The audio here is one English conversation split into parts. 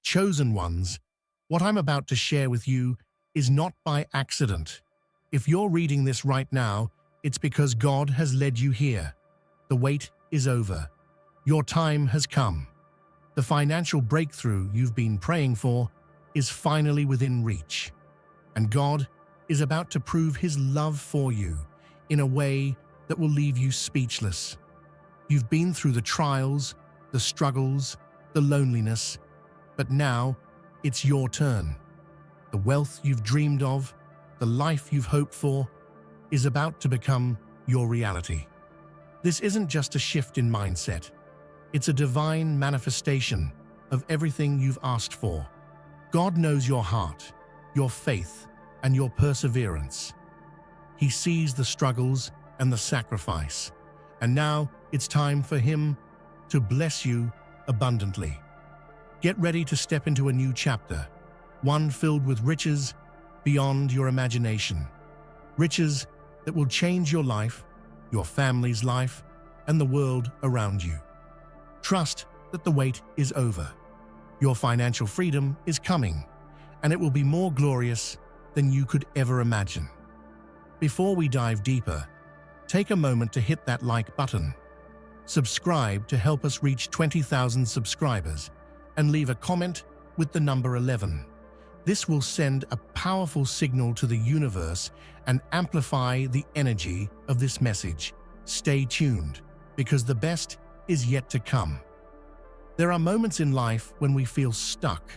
chosen ones, what I'm about to share with you is not by accident. If you're reading this right now, it's because God has led you here. The wait is over. Your time has come. The financial breakthrough you've been praying for is finally within reach. And God is about to prove His love for you in a way that will leave you speechless. You've been through the trials, the struggles, the loneliness, but now it's your turn. The wealth you've dreamed of, the life you've hoped for, is about to become your reality. This isn't just a shift in mindset. It's a divine manifestation of everything you've asked for. God knows your heart, your faith, and your perseverance. He sees the struggles and the sacrifice, and now it's time for Him to bless you abundantly. Get ready to step into a new chapter, one filled with riches beyond your imagination. Riches that will change your life, your family's life, and the world around you. Trust that the wait is over. Your financial freedom is coming, and it will be more glorious than you could ever imagine. Before we dive deeper, take a moment to hit that like button. Subscribe to help us reach 20,000 subscribers, and leave a comment with the number 11. This will send a powerful signal to the universe and amplify the energy of this message. Stay tuned, because the best is yet to come. There are moments in life when we feel stuck,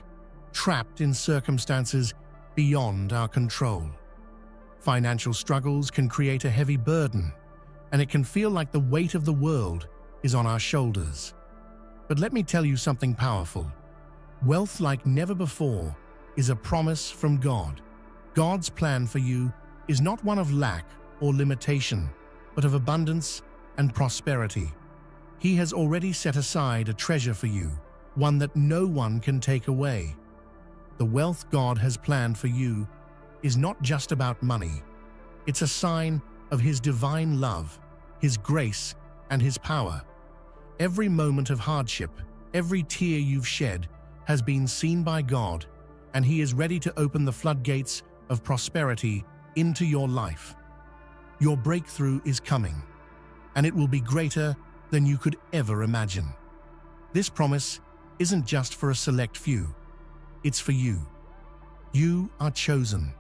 trapped in circumstances beyond our control. Financial struggles can create a heavy burden, and it can feel like the weight of the world is on our shoulders. But let me tell you something powerful. Wealth like never before is a promise from God. God's plan for you is not one of lack or limitation, but of abundance and prosperity. He has already set aside a treasure for you, one that no one can take away. The wealth God has planned for you is not just about money. It's a sign of His divine love, His grace, and His power. Every moment of hardship, every tear you've shed, has been seen by God, and He is ready to open the floodgates of prosperity into your life. Your breakthrough is coming, and it will be greater than you could ever imagine. This promise isn't just for a select few. It's for you. You are chosen.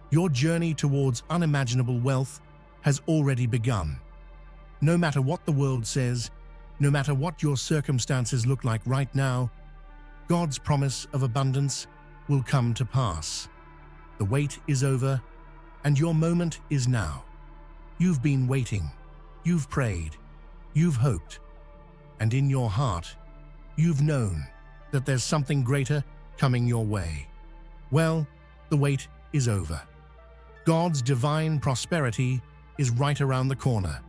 Your journey towards unimaginable wealth has already begun. No matter what the world says, no matter what your circumstances look like right now, God's promise of abundance will come to pass. The wait is over, and your moment is now. You've been waiting, you've prayed, you've hoped, and in your heart, you've known that there's something greater coming your way. Well, the wait is over. God's divine prosperity is right around the corner.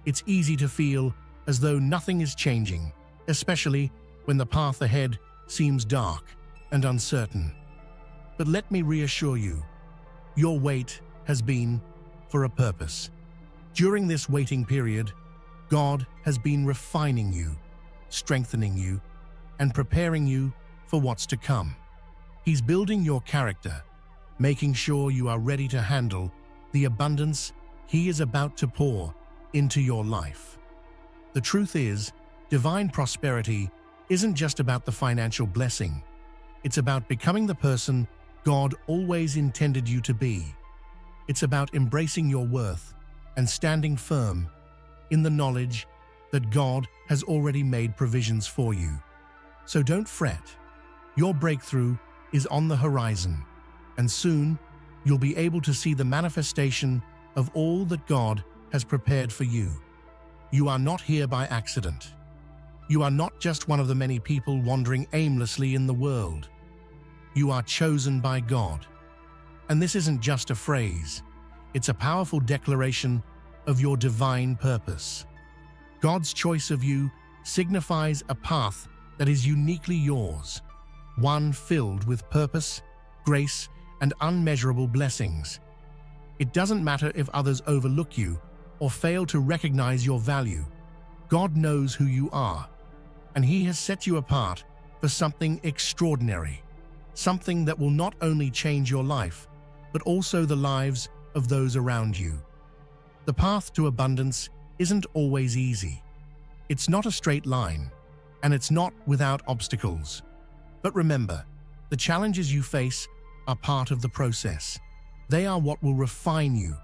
It's easy to feel as though nothing is changing, especially when the path ahead seems dark and uncertain. But let me reassure you, your wait has been for a purpose. During this waiting period, God has been refining you, strengthening you, and preparing you for what's to come. He's building your character, making sure you are ready to handle the abundance He is about to pour into your life. The truth is, divine prosperity isn't just about the financial blessing. It's about becoming the person God always intended you to be. It's about embracing your worth and standing firm in the knowledge that God has already made provisions for you. So don't fret. Your breakthrough is on the horizon, and soon you'll be able to see the manifestation of all that God has prepared for you. You are not here by accident. You are not just one of the many people wandering aimlessly in the world. You are chosen by God. And this isn't just a phrase. It's a powerful declaration of your divine purpose. God's choice of you signifies a path that is uniquely yours, one filled with purpose, grace, and unmeasurable blessings. It doesn't matter if others overlook you or fail to recognize your value. God knows who you are, and He has set you apart for something extraordinary, something that will not only change your life, but also the lives of those around you. The path to abundance isn't always easy. It's not a straight line, and it's not without obstacles. But remember, the challenges you face are part of the process. They are what will refine you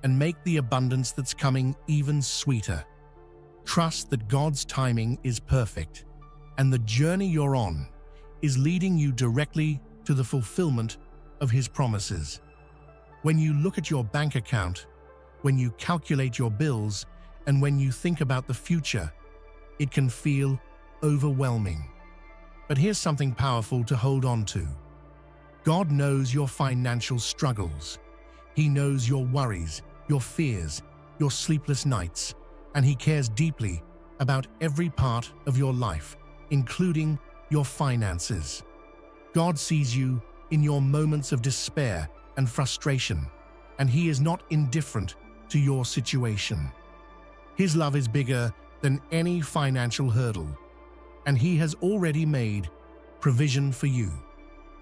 and make the abundance that's coming even sweeter. Trust that God's timing is perfect, and the journey you're on is leading you directly to the fulfillment of His promises. When you look at your bank account, when you calculate your bills, and when you think about the future, it can feel overwhelming. But here's something powerful to hold on to. God knows your financial struggles. He knows your worries, your fears, your sleepless nights, and He cares deeply about every part of your life, including your finances. God sees you in your moments of despair and frustration, and He is not indifferent to your situation. His love is bigger than any financial hurdle, and He has already made provision for you.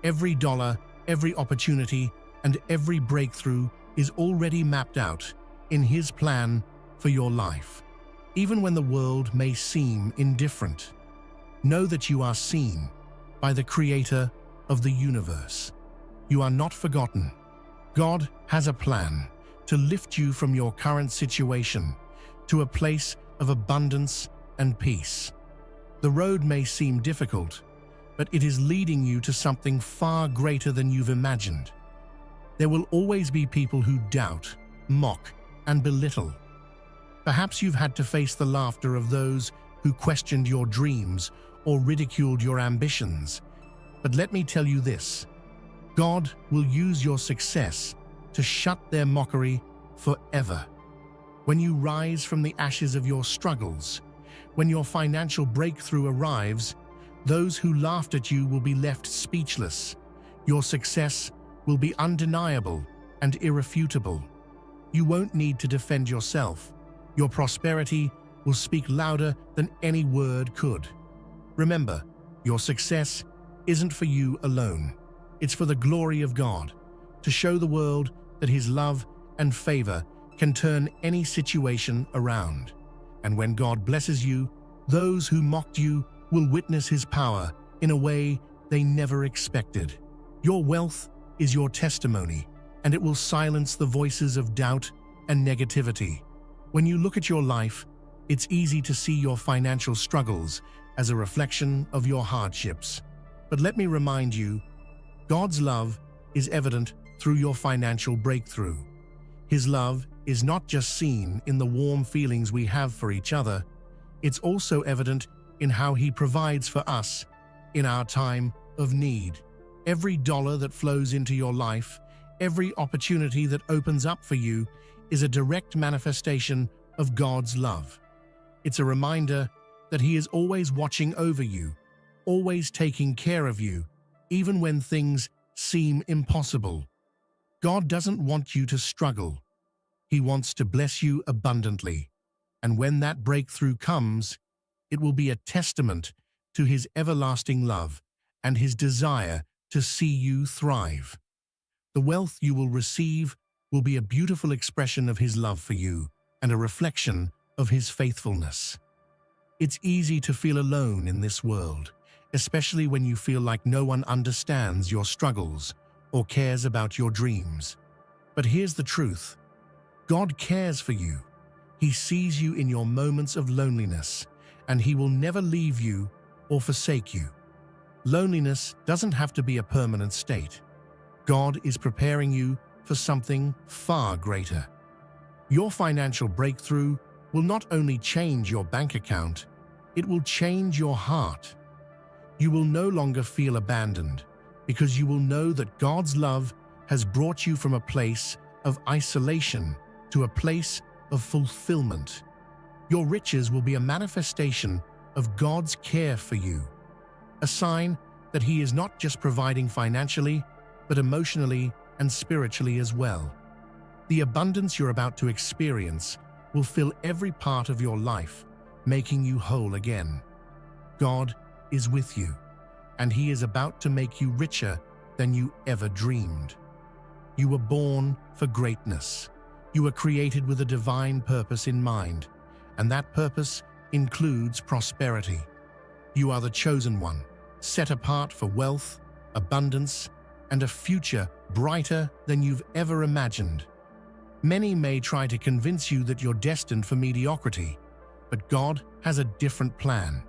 Every dollar, every opportunity, and every breakthrough is already mapped out in His plan for your life. Even when the world may seem indifferent, know that you are seen by the Creator of the universe. You are not forgotten. God has a plan to lift you from your current situation to a place of abundance and peace. The road may seem difficult, but it is leading you to something far greater than you've imagined. There will always be people who doubt, mock, and belittle. Perhaps you've had to face the laughter of those who questioned your dreams or ridiculed your ambitions. But let me tell you this: God will use your success to shut their mockery forever. When you rise from the ashes of your struggles, when your financial breakthrough arrives, those who laughed at you will be left speechless. Your success will be undeniable and irrefutable. You won't need to defend yourself. Your prosperity will speak louder than any word could. Remember, your success isn't for you alone. It's for the glory of God, to show the world that His love and favor can turn any situation around. And when God blesses you, those who mocked you will witness His power in a way they never expected. Your wealth is your testimony, and it will silence the voices of doubt and negativity. When you look at your life, it's easy to see your financial struggles as a reflection of your hardships. But let me remind you, God's love is evident through your financial breakthrough. His love is not just seen in the warm feelings we have for each other, it's also evident in how He provides for us in our time of need. Every dollar that flows into your life, every opportunity that opens up for you, is a direct manifestation of God's love. It's a reminder that He is always watching over you, always taking care of you, even when things seem impossible. God doesn't want you to struggle. He wants to bless you abundantly. And when that breakthrough comes, it will be a testament to His everlasting love and His desire to see you thrive. The wealth you will receive will be a beautiful expression of His love for you and a reflection of His faithfulness. It's easy to feel alone in this world, especially when you feel like no one understands your struggles or cares about your dreams. But here's the truth: God cares for you. He sees you in your moments of loneliness, and He will never leave you or forsake you. Loneliness doesn't have to be a permanent state. God is preparing you for something far greater. Your financial breakthrough will not only change your bank account, it will change your heart. You will no longer feel abandoned, because you will know that God's love has brought you from a place of isolation to a place of fulfillment. Your riches will be a manifestation of God's care for you, a sign that He is not just providing financially, but emotionally and spiritually as well. The abundance you're about to experience will fill every part of your life, making you whole again. God is with you. and He is about to make you richer than you ever dreamed. You were born for greatness. You were created with a divine purpose in mind, and that purpose includes prosperity. You are the chosen one, set apart for wealth, abundance, and a future brighter than you've ever imagined. Many may try to convince you that you're destined for mediocrity, but God has a different plan.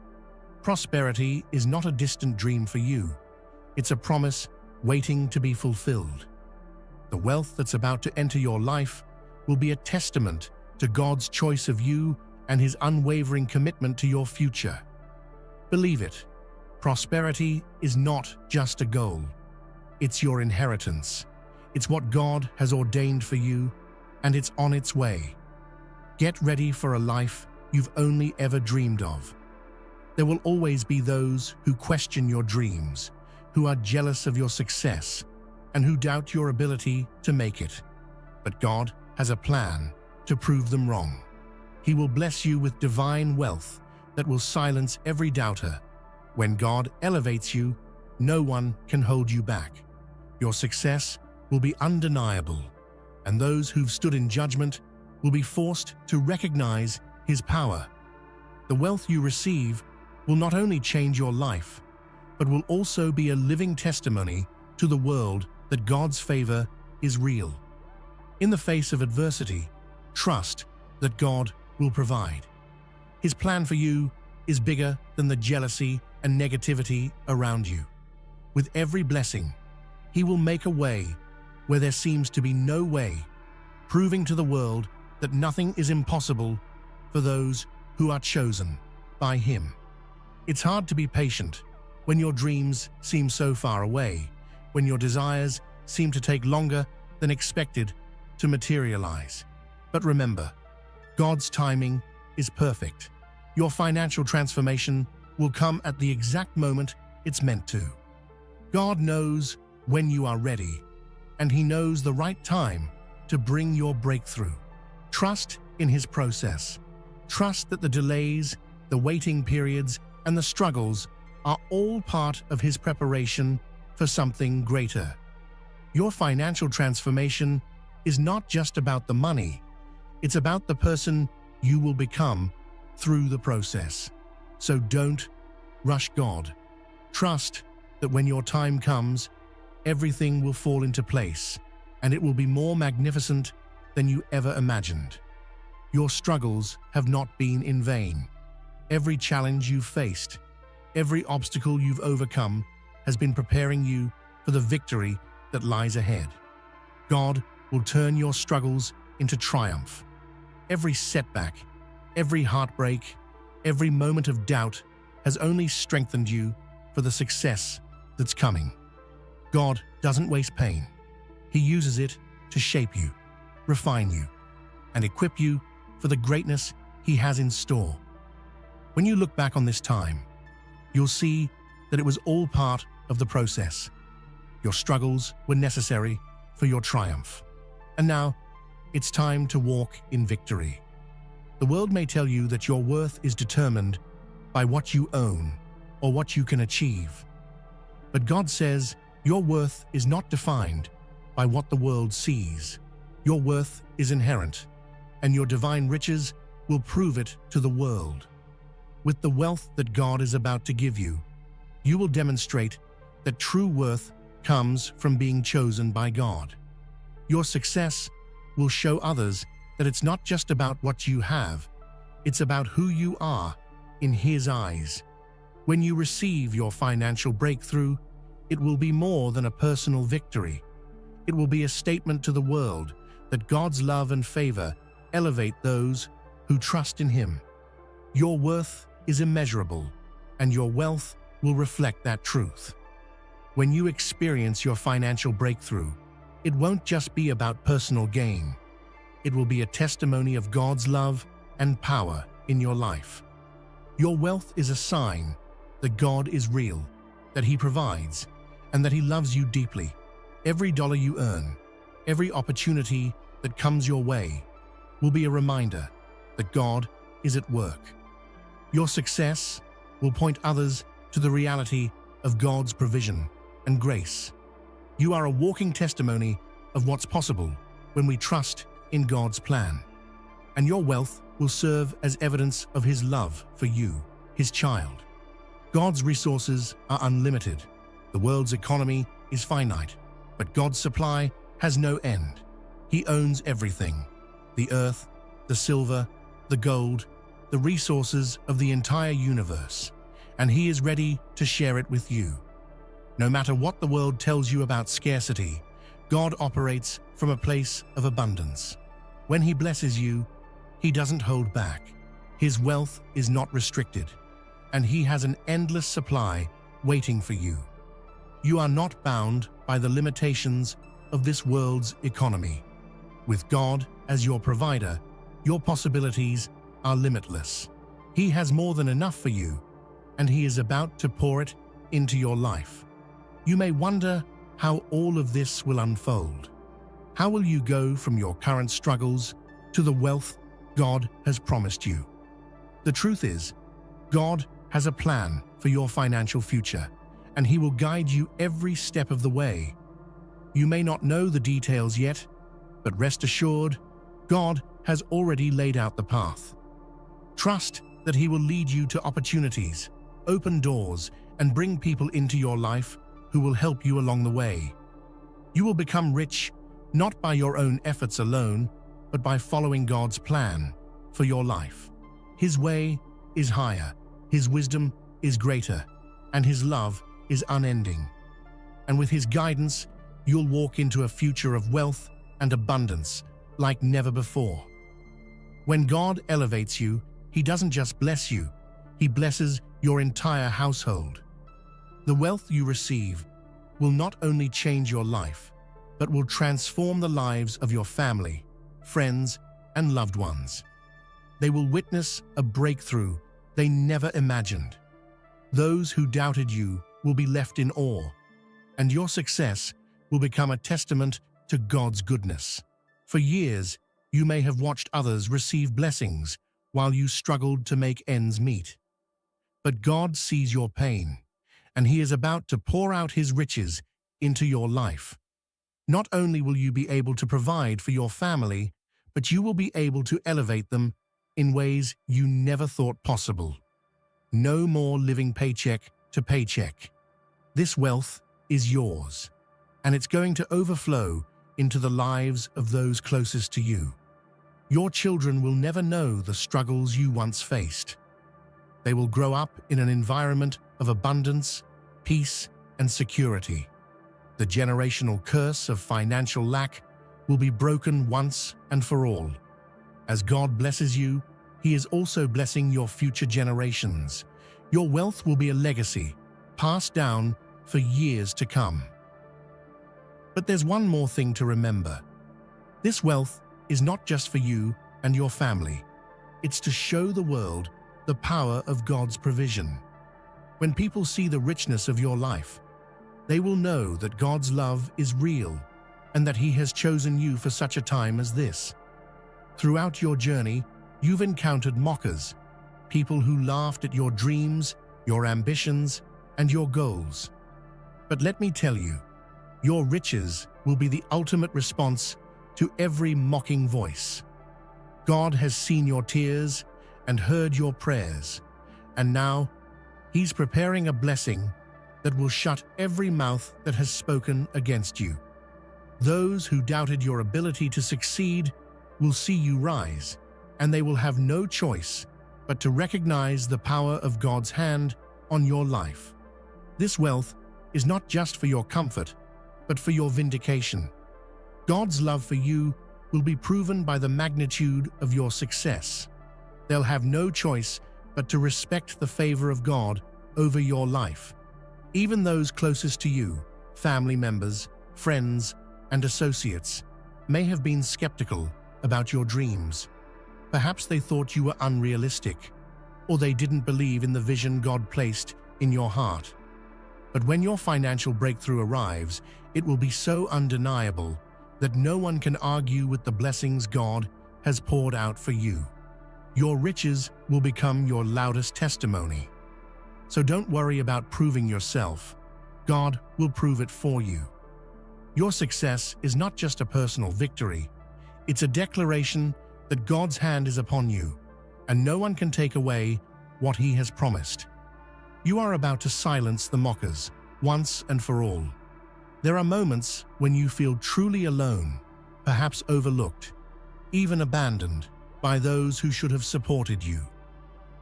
Prosperity is not a distant dream for you. It's a promise waiting to be fulfilled. The wealth that's about to enter your life will be a testament to God's choice of you and His unwavering commitment to your future. Believe it, prosperity is not just a goal. It's your inheritance. It's what God has ordained for you, and it's on its way. Get ready for a life you've only ever dreamed of. There will always be those who question your dreams, who are jealous of your success, and who doubt your ability to make it. But God has a plan to prove them wrong. He will bless you with divine wealth that will silence every doubter. When God elevates you, no one can hold you back. Your success will be undeniable, and those who've stood in judgment will be forced to recognize His power. The wealth you receive will not only change your life, but will also be a living testimony to the world that God's favor is real. In the face of adversity, trust that God will provide. His plan for you is bigger than the jealousy and negativity around you. With every blessing, He will make a way where there seems to be no way, proving to the world that nothing is impossible for those who are chosen by Him. It's hard to be patient when your dreams seem so far away, when your desires seem to take longer than expected to materialize. But remember, God's timing is perfect. Your financial transformation will come at the exact moment it's meant to. God knows when you are ready, and He knows the right time to bring your breakthrough. Trust in His process. Trust that the delays, the waiting periods, and the struggles are all part of His preparation for something greater. Your financial transformation is not just about the money. It's about the person you will become through the process. So don't rush God. Trust that when your time comes, everything will fall into place, and it will be more magnificent than you ever imagined. Your struggles have not been in vain. Every challenge you've faced, every obstacle you've overcome has been preparing you for the victory that lies ahead. God will turn your struggles into triumph. Every setback, every heartbreak, every moment of doubt has only strengthened you for the success that's coming. God doesn't waste pain. He uses it to shape you, refine you, and equip you for the greatness He has in store. When you look back on this time, you'll see that it was all part of the process. Your struggles were necessary for your triumph. And now, it's time to walk in victory. The world may tell you that your worth is determined by what you own or what you can achieve. But God says your worth is not defined by what the world sees. Your worth is inherent, and your divine riches will prove it to the world. With the wealth that God is about to give you, you will demonstrate that true worth comes from being chosen by God. Your success will show others that it's not just about what you have, it's about who you are in His eyes. When you receive your financial breakthrough, it will be more than a personal victory. It will be a statement to the world that God's love and favor elevate those who trust in Him. Your worth is immeasurable, and your wealth will reflect that truth. When you experience your financial breakthrough, it won't just be about personal gain. It will be a testimony of God's love and power in your life. Your wealth is a sign that God is real, that He provides, and that He loves you deeply. Every dollar you earn, every opportunity that comes your way, will be a reminder that God is at work. Your success will point others to the reality of God's provision and grace. You are a walking testimony of what's possible when we trust in God's plan. And your wealth will serve as evidence of His love for you, His child. God's resources are unlimited. The world's economy is finite, but God's supply has no end. He owns everything: the earth, the silver, the gold, the resources of the entire universe, and He is ready to share it with you. No matter what the world tells you about scarcity, God operates from a place of abundance. When He blesses you, He doesn't hold back. His wealth is not restricted, and He has an endless supply waiting for you. You are not bound by the limitations of this world's economy. With God as your provider, your possibilities are limitless. He has more than enough for you, and He is about to pour it into your life. You may wonder how all of this will unfold. How will you go from your current struggles to the wealth God has promised you? The truth is, God has a plan for your financial future, and He will guide you every step of the way. You may not know the details yet, but rest assured, God has already laid out the path. Trust that He will lead you to opportunities, open doors, and bring people into your life who will help you along the way. You will become rich not by your own efforts alone, but by following God's plan for your life. His way is higher, His wisdom is greater, and His love is unending. And with His guidance, you'll walk into a future of wealth and abundance like never before. When God elevates you, He doesn't just bless you, He blesses your entire household. The wealth you receive will not only change your life, but will transform the lives of your family, friends, and loved ones. They will witness a breakthrough they never imagined. Those who doubted you will be left in awe, and your success will become a testament to God's goodness. For years, you may have watched others receive blessings while you struggled to make ends meet. But God sees your pain, and He is about to pour out His riches into your life. Not only will you be able to provide for your family, but you will be able to elevate them in ways you never thought possible. No more living paycheck to paycheck. This wealth is yours, and it's going to overflow into the lives of those closest to you. Your children will never know the struggles you once faced. They will grow up in an environment of abundance, peace, and security. The generational curse of financial lack will be broken once and for all. As God blesses you, He is also blessing your future generations. Your wealth will be a legacy, passed down for years to come. But there's one more thing to remember. This wealth is not just for you and your family. It's to show the world the power of God's provision. When people see the richness of your life, they will know that God's love is real and that He has chosen you for such a time as this. Throughout your journey, you've encountered mockers, people who laughed at your dreams, your ambitions, and your goals. But let me tell you, your riches will be the ultimate response to every mocking voice. God has seen your tears and heard your prayers, and now He's preparing a blessing that will shut every mouth that has spoken against you. Those who doubted your ability to succeed will see you rise, and they will have no choice but to recognize the power of God's hand on your life. This wealth is not just for your comfort, but for your vindication. God's love for you will be proven by the magnitude of your success. They'll have no choice but to respect the favor of God over your life. Even those closest to you, family members, friends, and associates, may have been skeptical about your dreams. Perhaps they thought you were unrealistic, or they didn't believe in the vision God placed in your heart. But when your financial breakthrough arrives, it will be so undeniable that no one can argue with the blessings God has poured out for you. Your riches will become your loudest testimony. So don't worry about proving yourself. God will prove it for you. Your success is not just a personal victory. It's a declaration that God's hand is upon you, and no one can take away what He has promised. You are about to silence the mockers once and for all. There are moments when you feel truly alone, perhaps overlooked, even abandoned by those who should have supported you.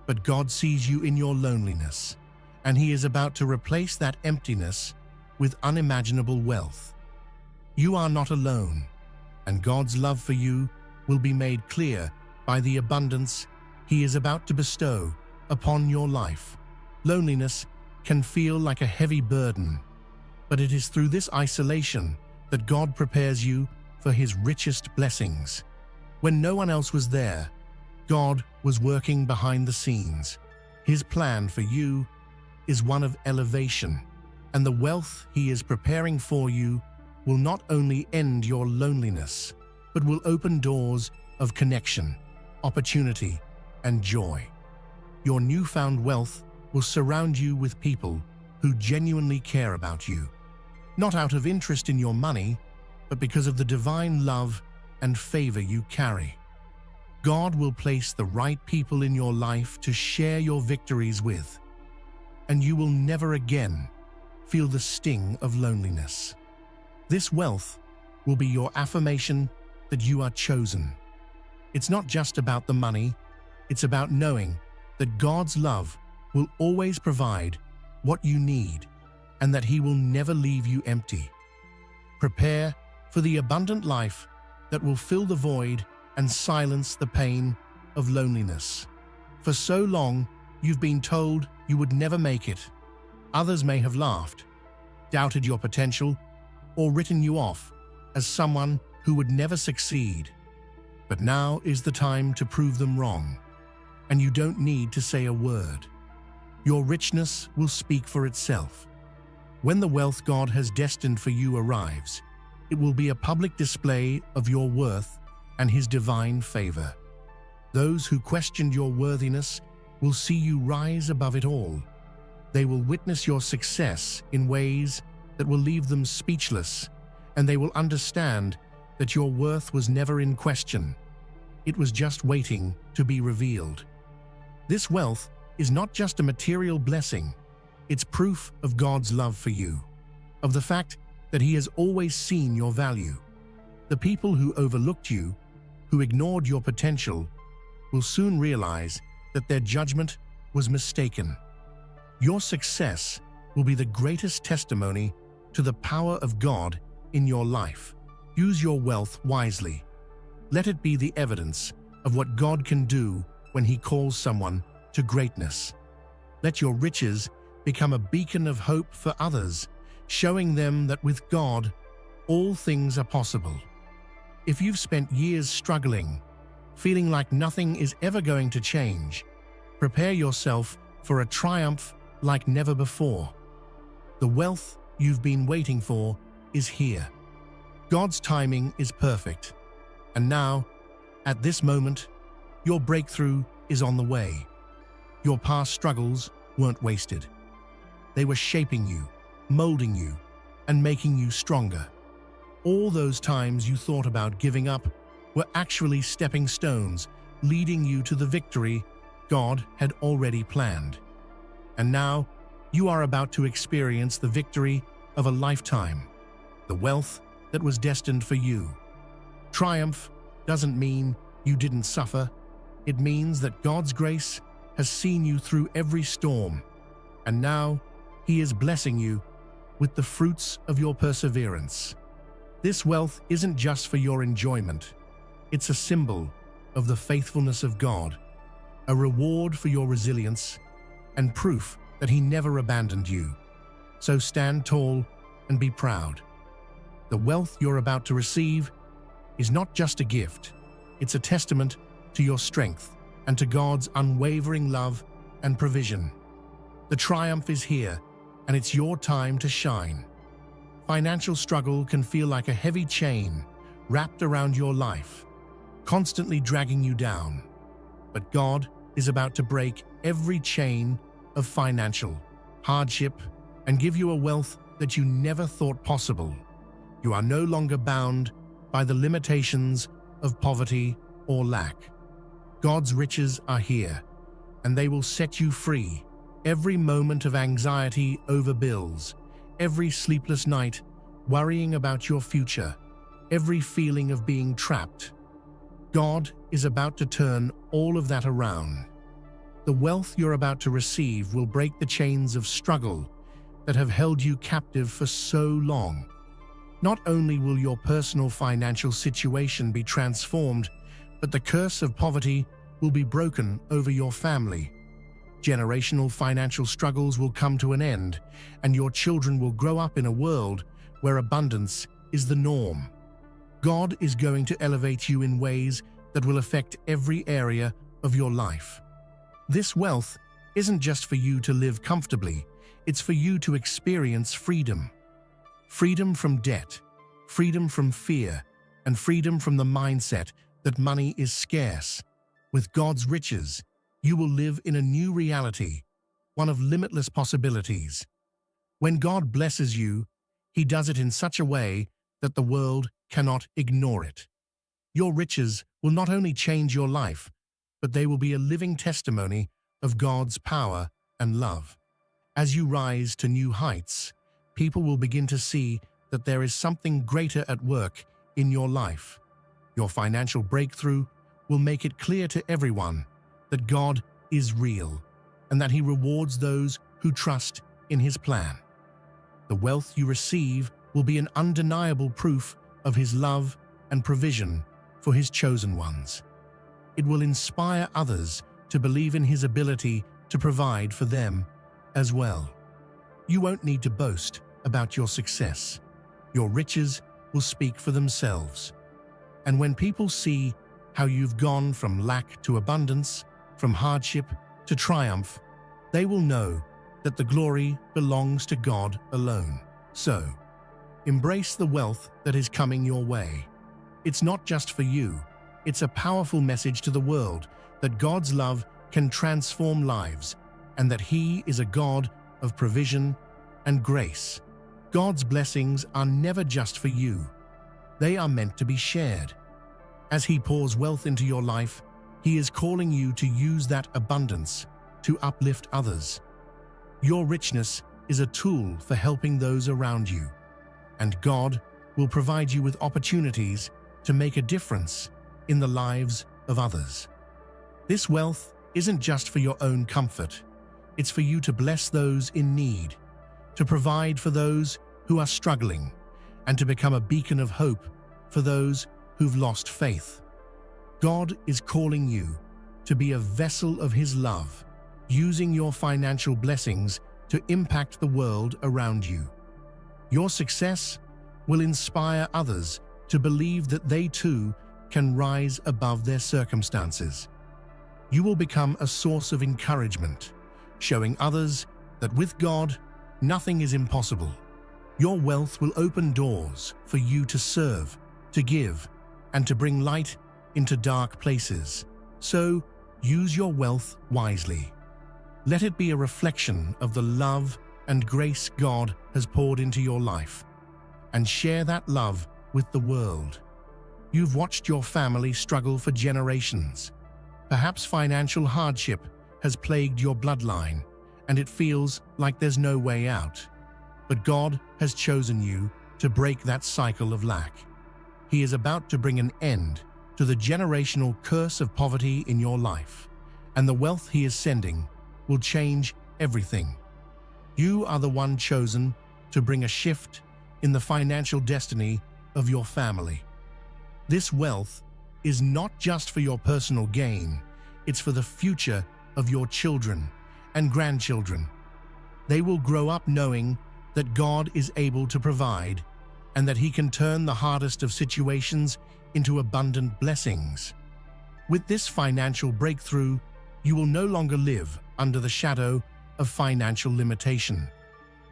But God sees you in your loneliness, and He is about to replace that emptiness with unimaginable wealth. You are not alone, and God's love for you will be made clear by the abundance He is about to bestow upon your life. Loneliness can feel like a heavy burden, but it is through this isolation that God prepares you for His richest blessings. When no one else was there, God was working behind the scenes. His plan for you is one of elevation, and the wealth He is preparing for you will not only end your loneliness, but will open doors of connection, opportunity, and joy. Your newfound wealth will surround you with people who genuinely care about you, not out of interest in your money, but because of the divine love and favor you carry. God will place the right people in your life to share your victories with, and you will never again feel the sting of loneliness. This wealth will be your affirmation that you are chosen. It's not just about the money, it's about knowing that God's love will always provide what you need and that He will never leave you empty. Prepare for the abundant life that will fill the void and silence the pain of loneliness. For so long, you've been told you would never make it. Others may have laughed, doubted your potential, or written you off as someone who would never succeed. But now is the time to prove them wrong, and you don't need to say a word. Your richness will speak for itself. When the wealth God has destined for you arrives, it will be a public display of your worth and His divine favor. Those who questioned your worthiness will see you rise above it all. They will witness your success in ways that will leave them speechless, and they will understand that your worth was never in question. It was just waiting to be revealed. This wealth is not just a material blessing, it's proof of God's love for you, of the fact that He has always seen your value. The people who overlooked you, who ignored your potential, will soon realize that their judgment was mistaken. Your success will be the greatest testimony to the power of God in your life. Use your wealth wisely. Let it be the evidence of what God can do when He calls someone to greatness. Let your riches become a beacon of hope for others, showing them that with God, all things are possible. If you've spent years struggling, feeling like nothing is ever going to change, prepare yourself for a triumph like never before. The wealth you've been waiting for is here. God's timing is perfect. And now, at this moment, your breakthrough is on the way. Your past struggles weren't wasted. They were shaping you, molding you, and making you stronger. All those times you thought about giving up were actually stepping stones leading you to the victory God had already planned. And now, you are about to experience the victory of a lifetime, the wealth that was destined for you. Triumph doesn't mean you didn't suffer. It means that God's grace has seen you through every storm, and now He is blessing you with the fruits of your perseverance. This wealth isn't just for your enjoyment. It's a symbol of the faithfulness of God, a reward for your resilience, and proof that He never abandoned you. So stand tall and be proud. The wealth you're about to receive is not just a gift, it's a testament to your strength and to God's unwavering love and provision. The triumph is here, and it's your time to shine. Financial struggle can feel like a heavy chain wrapped around your life, constantly dragging you down. But God is about to break every chain of financial hardship and give you a wealth that you never thought possible. You are no longer bound by the limitations of poverty or lack. God's riches are here, and they will set you free. Every moment of anxiety over bills, every sleepless night worrying about your future, every feeling of being trapped. God is about to turn all of that around. The wealth you're about to receive will break the chains of struggle that have held you captive for so long. Not only will your personal financial situation be transformed, but the curse of poverty will be broken over your family. Generational financial struggles will come to an end, and your children will grow up in a world where abundance is the norm. God is going to elevate you in ways that will affect every area of your life. This wealth isn't just for you to live comfortably, it's for you to experience freedom. Freedom from debt, freedom from fear, and freedom from the mindset that money is scarce. With God's riches, you will live in a new reality, one of limitless possibilities. When God blesses you, He does it in such a way that the world cannot ignore it. Your riches will not only change your life, but they will be a living testimony of God's power and love. As you rise to new heights, people will begin to see that there is something greater at work in your life. Your financial breakthrough will make it clear to everyone that God is real and that He rewards those who trust in His plan. The wealth you receive will be an undeniable proof of His love and provision for His chosen ones. It will inspire others to believe in His ability to provide for them as well. You won't need to boast about your success. Your riches will speak for themselves. And when people see how you've gone from lack to abundance, from hardship to triumph, they will know that the glory belongs to God alone. So, embrace the wealth that is coming your way. It's not just for you. It's a powerful message to the world that God's love can transform lives and that He is a God of provision and grace. God's blessings are never just for you. They are meant to be shared. As He pours wealth into your life, He is calling you to use that abundance to uplift others. Your richness is a tool for helping those around you, and God will provide you with opportunities to make a difference in the lives of others. This wealth isn't just for your own comfort. It's for you to bless those in need, to provide for those who are struggling, and to become a beacon of hope for those who've lost faith. God is calling you to be a vessel of His love, using your financial blessings to impact the world around you. Your success will inspire others to believe that they too can rise above their circumstances. You will become a source of encouragement, showing others that with God, nothing is impossible. Your wealth will open doors for you to serve, to give, and to bring light into dark places. So, use your wealth wisely. Let it be a reflection of the love and grace God has poured into your life, and share that love with the world. You've watched your family struggle for generations. Perhaps financial hardship has plagued your bloodline, and it feels like there's no way out. But God has chosen you to break that cycle of lack. He is about to bring an end to the generational curse of poverty in your life, and the wealth He is sending will change everything. You are the one chosen to bring a shift in the financial destiny of your family. This wealth is not just for your personal gain, it's for the future of your children and grandchildren. They will grow up knowing that God is able to provide and that He can turn the hardest of situations into abundant blessings. With this financial breakthrough, you will no longer live under the shadow of financial limitation.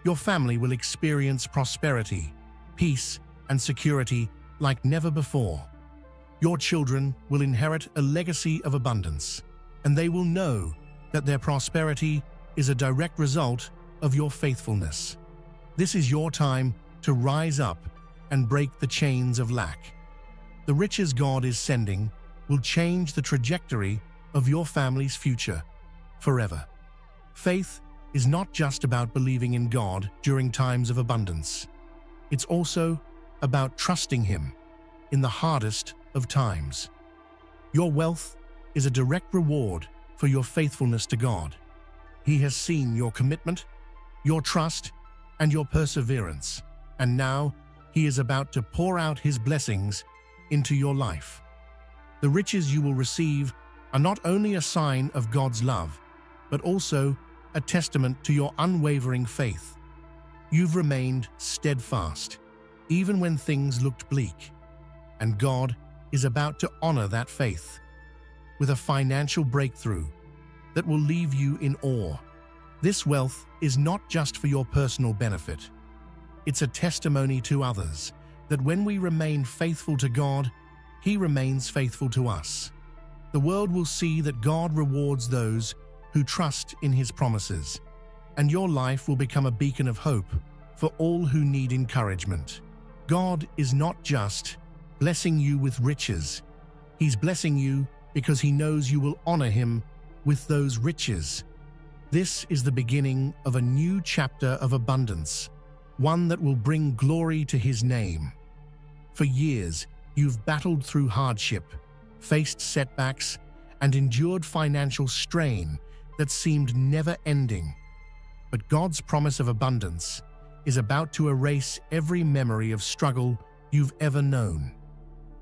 Your family will experience prosperity, peace, and security like never before. Your children will inherit a legacy of abundance, and they will know that their prosperity is a direct result of your faithfulness. This is your time to rise up and break the chains of lack. The riches God is sending will change the trajectory of your family's future forever. Faith is not just about believing in God during times of abundance. It's also about trusting Him in the hardest of times. Your wealth is a direct reward for your faithfulness to God. He has seen your commitment, your trust, and your perseverance, and now He is about to pour out His blessings into your life. The riches you will receive are not only a sign of God's love, but also a testament to your unwavering faith. You've remained steadfast, even when things looked bleak, and God is about to honor that faith with a financial breakthrough that will leave you in awe. This wealth is not just for your personal benefit. It's a testimony to others that when we remain faithful to God, He remains faithful to us. The world will see that God rewards those who trust in His promises, and your life will become a beacon of hope for all who need encouragement. God is not just blessing you with riches. He's blessing you because He knows you will honor Him with those riches. This is the beginning of a new chapter of abundance, one that will bring glory to His name. For years, you've battled through hardship, faced setbacks, and endured financial strain that seemed never-ending. But God's promise of abundance is about to erase every memory of struggle you've ever known.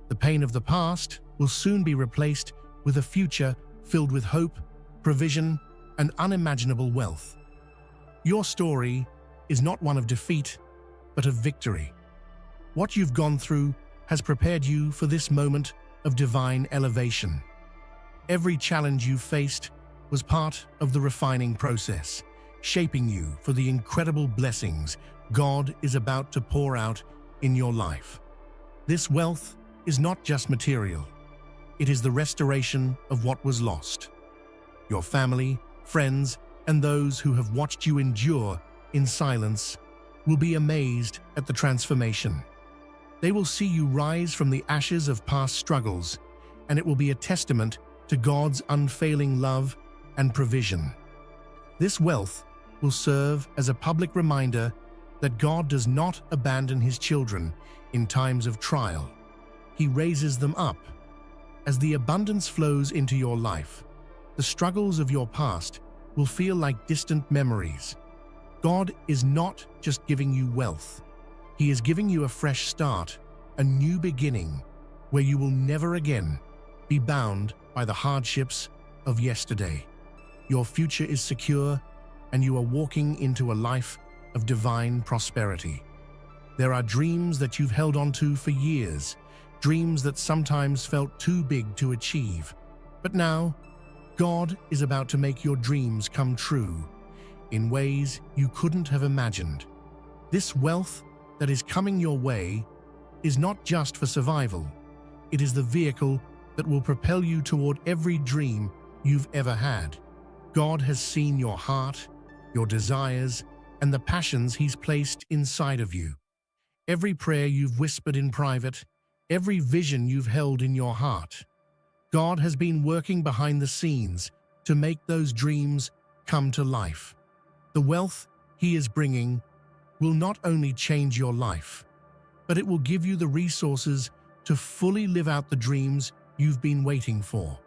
The pain of the past will soon be replaced with a future filled with hope, provision, and unimaginable wealth. Your story is not one of defeat, but of victory. What you've gone through has prepared you for this moment of divine elevation. Every challenge you faced was part of the refining process, shaping you for the incredible blessings God is about to pour out in your life. This wealth is not just material. It is the restoration of what was lost. Your family, friends, and those who have watched you endure in silence will be amazed at the transformation. They will see you rise from the ashes of past struggles, and it will be a testament to God's unfailing love and provision. This wealth will serve as a public reminder that God does not abandon His children in times of trial. He raises them up. As the abundance flows into your life, the struggles of your past will feel like distant memories. God is not just giving you wealth. He is giving you a fresh start, a new beginning, where you will never again be bound by the hardships of yesterday. Your future is secure, and you are walking into a life of divine prosperity. There are dreams that you've held on to for years, dreams that sometimes felt too big to achieve. But now, God is about to make your dreams come true in ways you couldn't have imagined. This wealth that is coming your way is not just for survival. It is the vehicle that will propel you toward every dream you've ever had. God has seen your heart, your desires, and the passions He's placed inside of you. Every prayer you've whispered in private, every vision you've held in your heart. God has been working behind the scenes to make those dreams come to life. The wealth He is bringing will not only change your life, but it will give you the resources to fully live out the dreams you've been waiting for.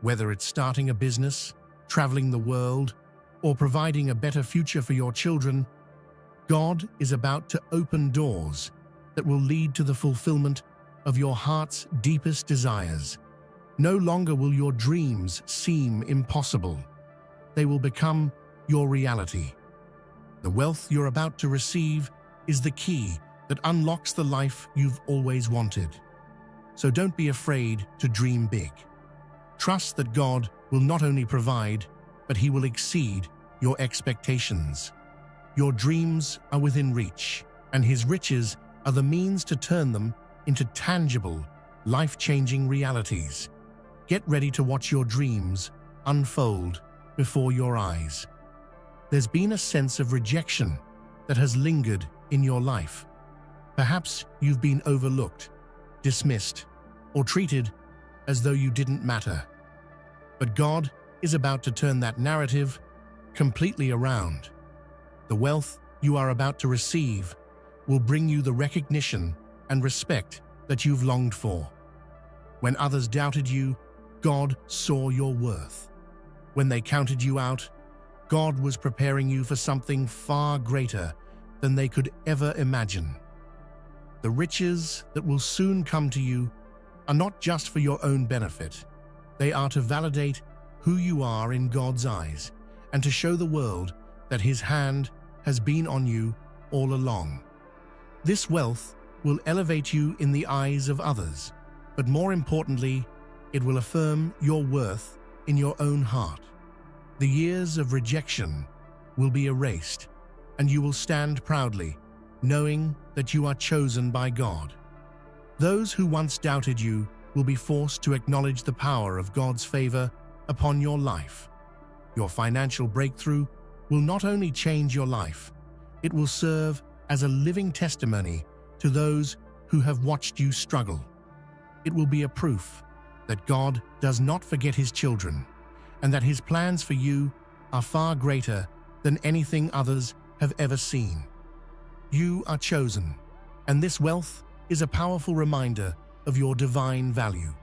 Whether it's starting a business, traveling the world, or providing a better future for your children, God is about to open doors that will lead to the fulfillment of your heart's deepest desires. No longer will your dreams seem impossible. They will become your reality. The wealth you're about to receive is the key that unlocks the life you've always wanted. So don't be afraid to dream big. Trust that God will not only provide, but He will exceed your expectations. Your dreams are within reach, and His riches are the means to turn them into tangible, life-changing realities. Get ready to watch your dreams unfold before your eyes. There's been a sense of rejection that has lingered in your life. Perhaps you've been overlooked, dismissed, or treated as though you didn't matter. But God is about to turn that narrative completely around. The wealth you are about to receive will bring you the recognition and respect that you've longed for. When others doubted you, God saw your worth. When they counted you out, God was preparing you for something far greater than they could ever imagine. The riches that will soon come to you are not just for your own benefit. They are to validate who you are in God's eyes and to show the world that His hand has been on you all along. This wealth will elevate you in the eyes of others, but more importantly, it will affirm your worth in your own heart. The years of rejection will be erased, and you will stand proudly, knowing that you are chosen by God. Those who once doubted you will be forced to acknowledge the power of God's favor upon your life. Your financial breakthrough will not only change your life, it will serve as a living testimony to those who have watched you struggle. It will be a proof that God does not forget His children and that His plans for you are far greater than anything others have ever seen. You are chosen, and this wealth is a powerful reminder of your divine value.